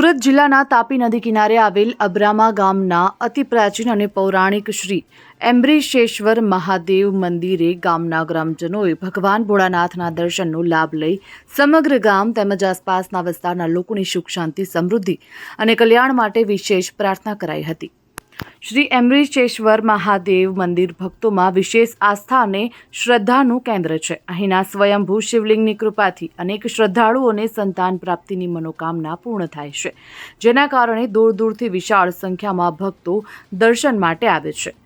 સુરત જિલ્લાના તાપી નદી કિનારે આવેલ અબ્રામા ગામના અતિ પ્રાચીન અને પૌરાણિક શ્રી એમ્બ્રીશેશ્વર મહાદેવ મંદિરે ગામના ગ્રામજનોએ ભગવાન ભોળાનાથના દર્શનનો લાભ લઈ સમગ્ર ગામ તેમજ આસપાસના વિસ્તારના લોકોની સુખ શાંતિ સમૃદ્ધિ અને કલ્યાણ માટે વિશેષ પ્રાર્થના કરાઈ હતી। શ્રી એમ્બ્રીશેશ્વર મહાદેવ મંદિર ભક્તોમાં વિશેષ આસ્થા અને શ્રદ્ધાનું કેન્દ્ર છે। અહીંના સ્વયંભૂ શિવલિંગની કૃપાથી અનેક શ્રદ્ધાળુઓને સંતાન પ્રાપ્તિની મનોકામના પૂર્ણ થાય છે, જેના કારણે દૂર દૂરથી વિશાળ સંખ્યામાં ભક્તો દર્શન માટે આવે છે।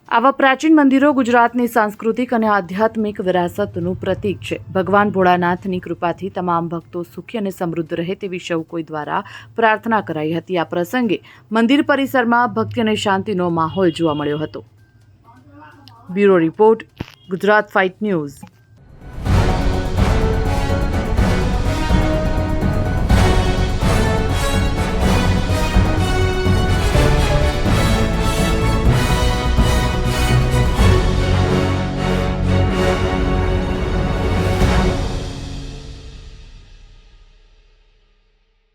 આવા પ્રાચીન મંદિરો ગુજરાતની સાંસ્કૃતિક અને આધ્યાત્મિક વિરાસતનું પ્રતીક છે। ભગવાન ભોળાનાથની કૃપાથી તમામ ભક્તો સુખી અને સમૃદ્ધ રહે તેવી સૌ કોઈ દ્વારા પ્રાર્થના કરાઈ હતી। આ પ્રસંગે મંદિર પરિસરમાં ભક્તિ અને શાંતિનો માહોલ જોવા મળ્યો હતો। Bureau report, Gujarat fight news.